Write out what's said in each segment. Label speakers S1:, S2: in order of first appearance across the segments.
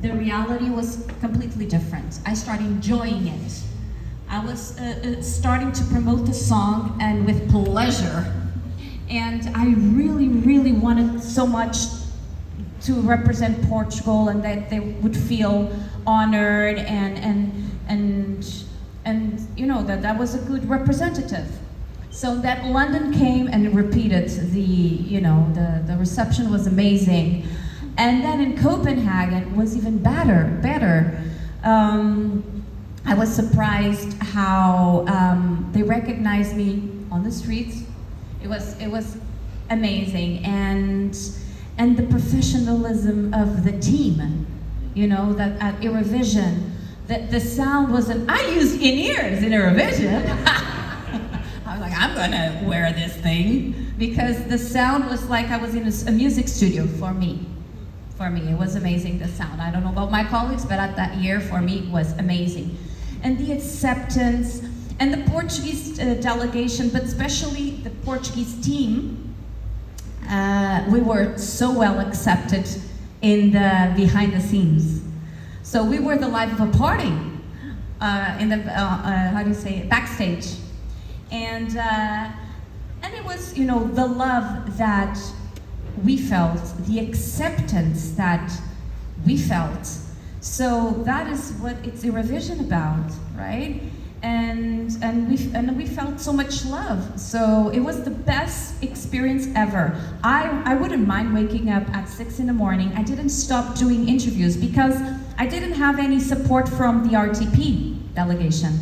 S1: the reality was completely different. I started enjoying it. I was starting to promote the song, and with pleasure. And I really, really wanted so much to represent Portugal, and that they would feel honored, and you know, that was a good representative. So that London came and repeated the reception was amazing. And then in Copenhagen was even better. I was surprised how they recognized me on the streets. It was amazing, and the professionalism of the team. You know, that at Eurovision, the sound wasn't. I use in-ears in Eurovision. I was like, I'm gonna wear this thing, because the sound was like I was in a music studio for me. For me, it was amazing, the sound. I don't know about my colleagues, but at that year, for me, it was amazing. And the acceptance, and the Portuguese delegation, but especially the Portuguese team, we were so well accepted in the behind the scenes. So we were the life of a party in the, how do you say it, backstage. And it was, you know, the love that we felt, the acceptance that we felt. So that is what it's Eurovision about, right? And we felt so much love. So it was the best experience ever. I wouldn't mind waking up at 6 in the morning. I didn't stop doing interviews because I didn't have any support from the RTP delegation.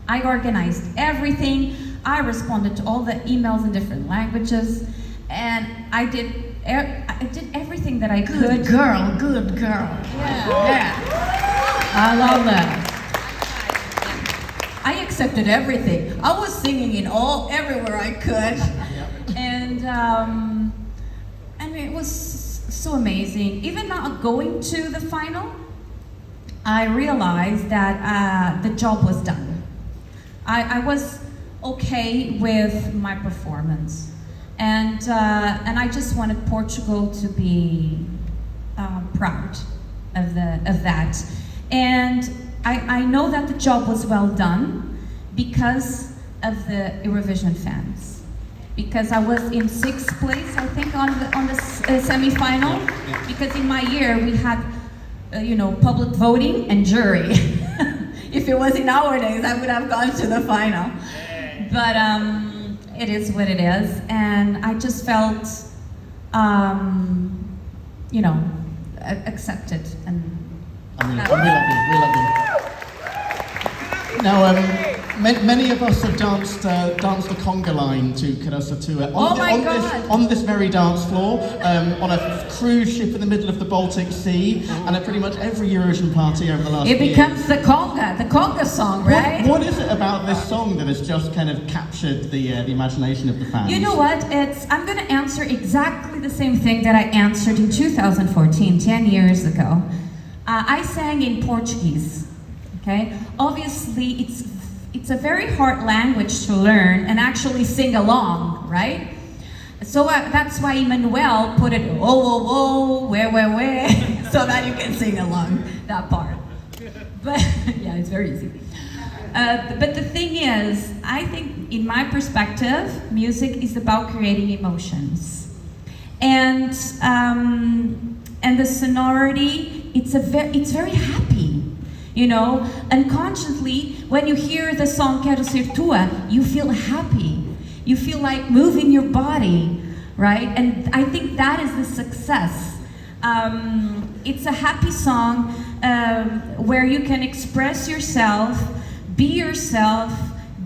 S1: I organized everything. I responded to all the emails in different languages, and I did everything that I could.
S2: Good girl.
S1: Yeah. I love that. I accepted everything. I was singing in everywhere I could, and it was so amazing. Even not going to the final, I realized that the job was done. I was okay with my performance, and I just wanted Portugal to be proud of that. And I know that the job was well done because of the Eurovision fans. Because I was in 6th place, I think, on the semi-final. Because in my year we had, public voting and jury. If it was in nowadays, I would have gone to the final. But it is what it is, and I just felt, accepted. And
S2: we love you. Now, many of us have danced the conga line to Carassa Tua on this very dance floor, on a cruise ship in the middle of the Baltic Sea, and at pretty much every Eurovision party over the last
S1: year. It becomes the conga song, right?
S2: What is it about this song that has just kind of captured the imagination of the fans?
S1: You know what? I'm going to answer exactly the same thing that I answered in 2014, 10 years ago. I sang in Portuguese. Okay, obviously it's a very hard language to learn and actually sing along, right? So that's why Emmanuel put it where, so that you can sing along that part. But yeah, it's very easy. But the thing is, I think in my perspective, music is about creating emotions, and the sonority, it's very happy. Unconsciously, when you hear the song Quero Ser Tua, you feel happy. You feel like moving your body, right? And I think that is the success. It's a happy song where you can express yourself, be yourself,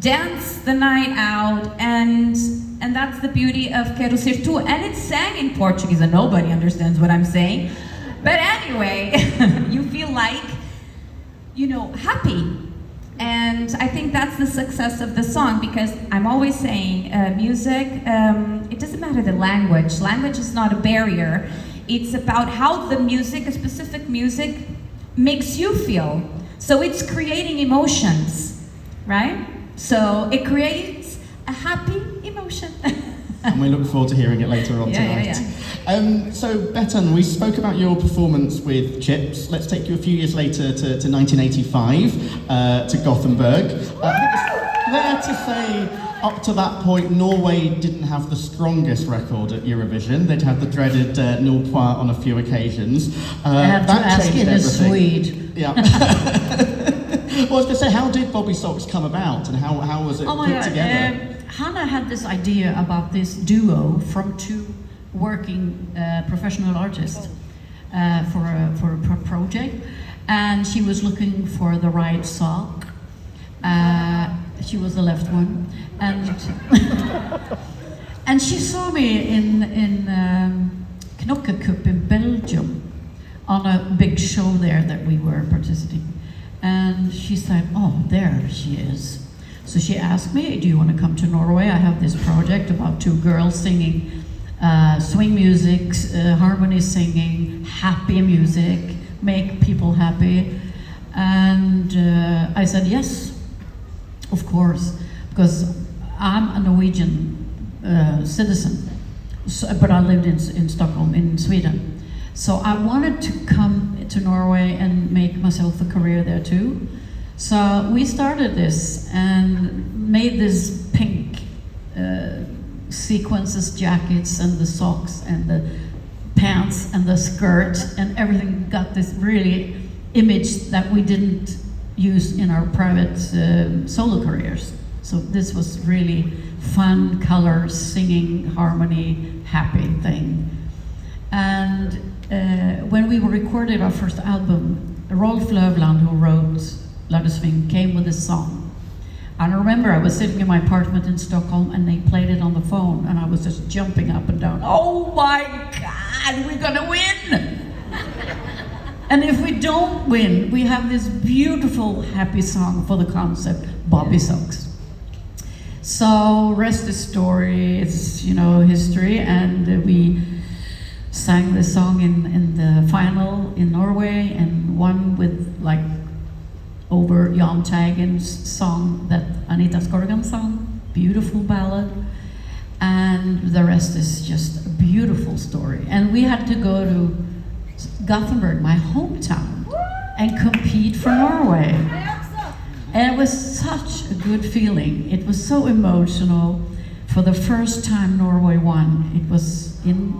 S1: dance the night out, and that's the beauty of Quero Ser Tua. And it's sang in Portuguese, and nobody understands what I'm saying. But anyway, you feel like, happy. And I think that's the success of the song, because I'm always saying music, it doesn't matter the language. Language is not a barrier. It's about how the music, a specific music, makes you feel. So it's creating emotions, right? So it creates a happy emotion.
S2: And we look forward to hearing it later on tonight.
S1: Yeah.
S2: So, Bettan, we spoke about your performance with Chips. Let's take you a few years later to 1985, to Gothenburg. I think it's fair to say, up to that point, Norway didn't have the strongest record at Eurovision. They'd had the dreaded nul point on a few occasions.
S3: I have to ask in a
S2: everything.
S3: Swede.
S2: Yeah. Well, I was going to say, how did Bobby Socks come about, and how was it put together?
S3: Hannah had this idea about this duo from two working professional artists for a project, and she was looking for the right sock. She was the left one, and and she saw me in Knokkecup in Belgium on a big show there that we were participating. And she said, "Oh, there she is." So she asked me, "Do you want to come to Norway? I have this project about two girls singing swing music, harmony singing, happy music, make people happy." And I said, "Yes, of course," because I'm a Norwegian citizen, but I lived in Stockholm, in Sweden. So I wanted to come to Norway and make myself a career there too. So we started this and made this pink sequences jackets and the socks and the pants and the skirt, and everything got this really image that we didn't use in our private solo careers. So this was really fun, color, singing, harmony, happy thing. And when we recorded our first album, Rolf Löfland, who wrote La de Swing, came with this song. And I remember I was sitting in my apartment in Stockholm and they played it on the phone, and I was just jumping up and down. "Oh my God, we're gonna win!" And if we don't win, we have this beautiful, happy song for the concept, Bobby Socks. So, rest is story, it's, history, and we sang the song in the final in Norway and won with over Jan Teigen's song that Anita Skorgan sang, beautiful ballad, and the rest is just a beautiful story. And we had to go to Gothenburg, my hometown, and compete for Norway. And it was such a good feeling. It was so emotional. For the first time Norway won, it was in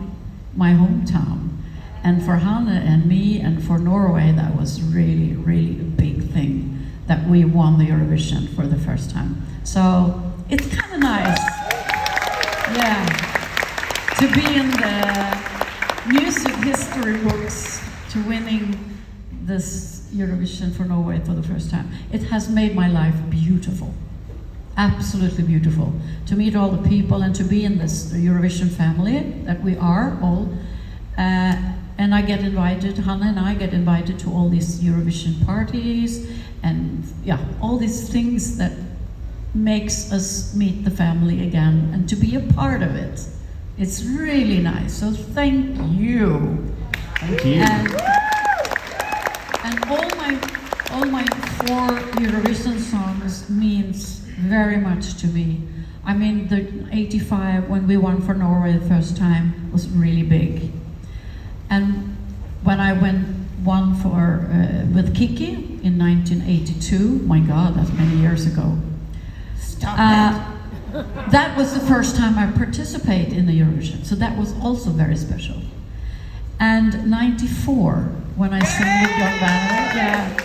S3: my hometown. And for Hanne and me and for Norway, that was really, really a big thing that we won the Eurovision for the first time. So it's kind of nice, yeah, to be in the music history books, to winning this Eurovision for Norway for the first time. It has made my life beautiful, absolutely beautiful. To meet all the people and to be in this Eurovision family that we are all. And I get invited, Hanne and I get invited to all these Eurovision parties and all these things that makes us meet the family again and to be a part of it. It's really nice, so thank you.
S2: Thank you.
S3: And all my 4 Eurovision songs means very much to me. I mean, the 85, when we won for Norway the first time, was really big. And when I won for with Kiki in 1982, my God, that's many years ago.
S2: Stop that.
S3: That was the first time I participated in the Eurovision, so that was also very special. And 94, when I sang with Jan Banner,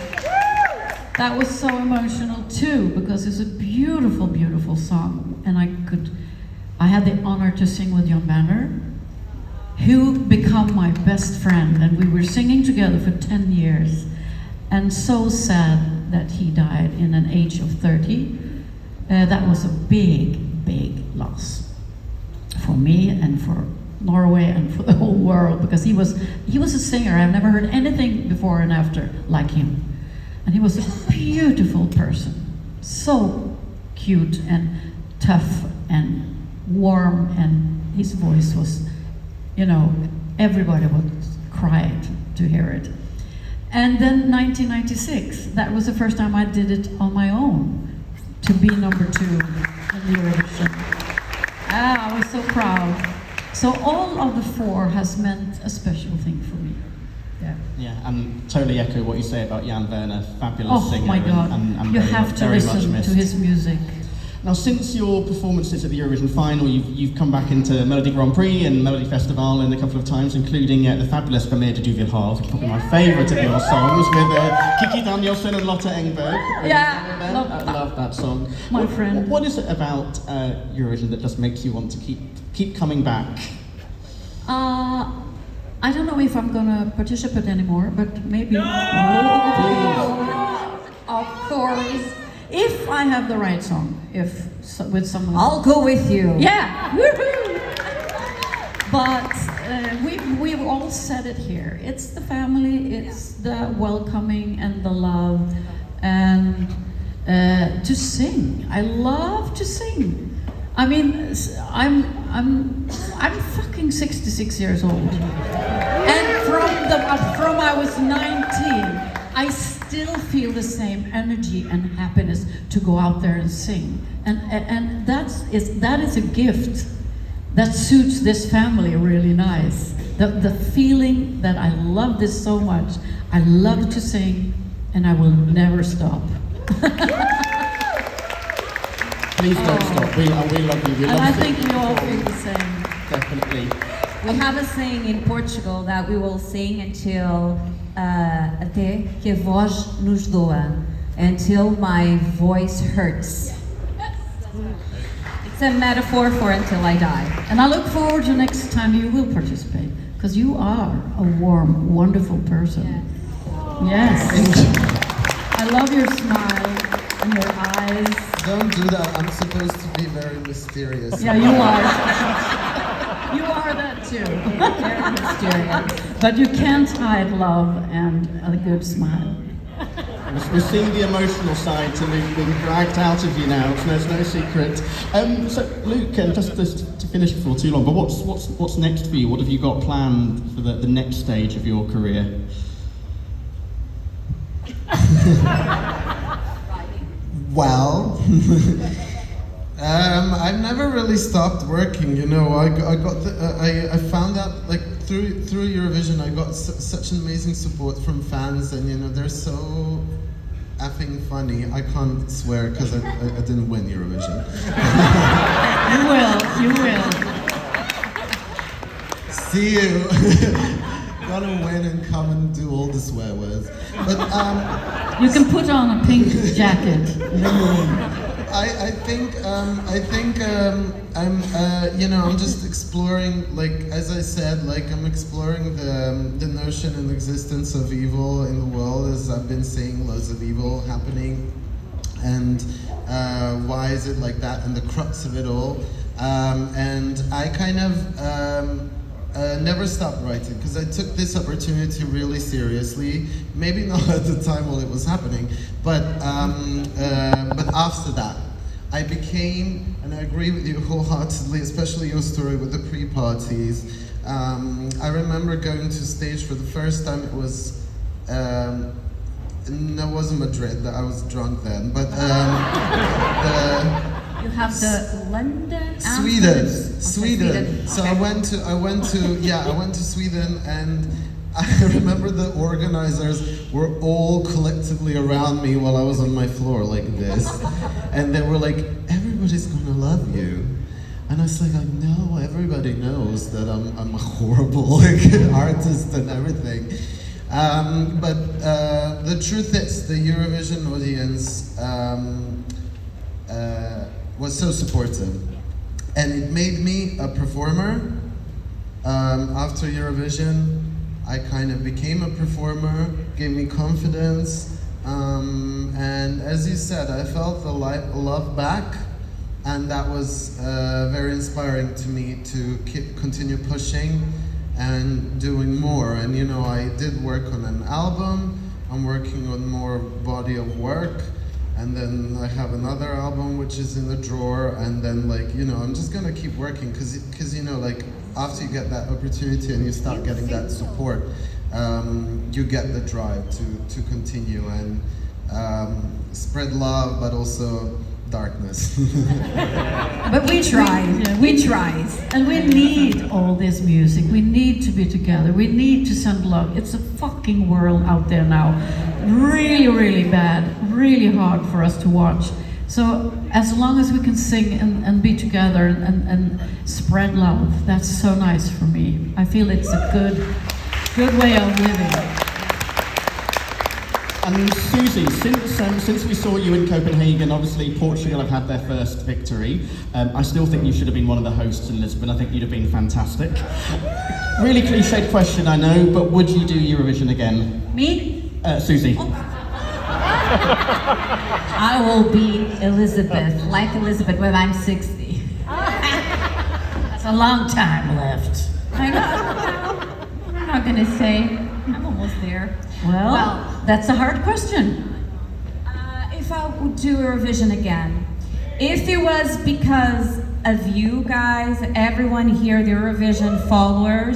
S3: that was so emotional too, because it's a beautiful, beautiful song, and I had the honor to sing with Jan Banner, who became my best friend, and we were singing together for 10 years, and so sad that he died in an age of 30. That was a big, big loss for me and for Norway and for the whole world, because he was a singer. I've never heard anything before and after like him. And he was a beautiful person, so cute and tough and warm, and his voice was, everybody would cry to hear it. And then 1996, that was the first time I did it on my own, to be number 2 in the Eurovision. I was so proud. So all of the four has meant a special thing for me. Yeah.
S2: Yeah, and totally echo what you say about Jan Werner, fabulous
S3: Oh
S2: singer.
S3: my God!
S2: And
S3: You
S2: very,
S3: have to
S2: very much
S3: listen
S2: missed.
S3: to his music.
S2: Now, since your performances at the Eurovision final, you've come back into Melody Grand Prix and Melody Festival a couple of times, including the fabulous Vermeer du Wilhaar, probably my favourite of your songs, with Kiki Danielsson and Lotte Engberg.
S3: Yeah,
S2: I love that song.
S3: My friend.
S2: What is it about Eurovision that just makes you want to keep coming back?
S3: I don't know if I'm gonna participate anymore, but maybe. No! Of course. If I have the right song, with someone.
S1: I'll go with you.
S3: Yeah! Woohoo! But we've all said it here. It's the family, it's the welcoming and the love, and to sing. I love to sing. I mean, I'm fucking 66 years old, and from I was 19, I still feel the same energy and happiness to go out there and sing, and that is a gift that suits this family really nice. The feeling that I love this so much, I love to sing, and I will never stop.
S2: Please don't stop. We love you.
S3: And I think we all feel the same.
S2: Definitely.
S1: We have a saying in Portugal that we will sing until até que a voz nos doa, until my voice hurts. It's a metaphor for until I die.
S3: And I look forward to next time you will participate, because you are a warm, wonderful person. Yes. I love your smile and your eyes.
S4: Don't do that. I'm supposed to be very mysterious.
S3: Yeah, you are. You are that too.
S1: Very mysterious.
S3: But you can't hide love and a good smile.
S2: We're seeing the emotional side to Luke being dragged out of you now. There's no secret. So, Luke, just to finish before too long, but what's next for you? What have you got planned for the next stage of your career?
S4: Well, I've never really stopped working. You know, I found out like through Eurovision, I got such amazing support from fans, and you know they're so effing funny. I can't swear because I didn't win Eurovision.
S3: You will.
S4: See you. Gonna win and come and do all the swear words. But
S3: you can put on a pink jacket.
S4: I think I'm just exploring, like as I said, like I'm exploring the notion and existence of evil in the world, as I've been seeing loads of evil happening, and why is it like that, and the crux of it all, and I kind of never stopped writing because I took this opportunity really seriously. Maybe not at the time while it was happening, but after that, I became, and I agree with you wholeheartedly, especially your story with the pre-parties. I remember going to stage for the first time. It was, no, it wasn't Madrid. I was drunk then, but
S1: You have the London.
S4: Sweden. So
S1: Okay.
S4: I went to Sweden, and I remember the organizers were all collectively around me while I was on my floor like this, and they were like, "Everybody's gonna love you," and I was like, "I know, everybody knows that I'm a horrible artist and everything." But the truth is, the Eurovision audience was so supportive, and it made me a performer. After Eurovision, I kind of became a performer, gave me confidence, and as you said, I felt the love back, and that was very inspiring to me to continue pushing and doing more. And you know, I did work on an album, I'm working on more body of work, and then I have another album which is in the drawer, and then like, you know, I'm just gonna keep working because you know, like after you get that opportunity and you start getting that support, you get the drive to continue and spread love, but also darkness.
S1: But we tried.
S3: Yeah,
S1: we tried.
S3: And we need all this music. We need to be together. We need to send love. It's a fucking world out there now. Really, really bad. Really hard for us to watch. So as long as we can sing and be together and spread love, that's so nice for me. I feel it's a good way of living.
S2: And Susie, since we saw you in Copenhagen, obviously Portugal have had their first victory. I still think you should have been one of the hosts in Lisbon. I think you'd have been fantastic. Really cliched question, I know, but would you do Eurovision again?
S1: Me?
S2: Susie.
S1: I will be Elizabeth, like Elizabeth when I'm 60.
S3: That's a long time left.
S1: I know. I'm not gonna say. I'm almost there.
S3: Well, that's a hard question.
S1: If I would do Eurovision again, if it was because of you guys, everyone here, the Eurovision followers,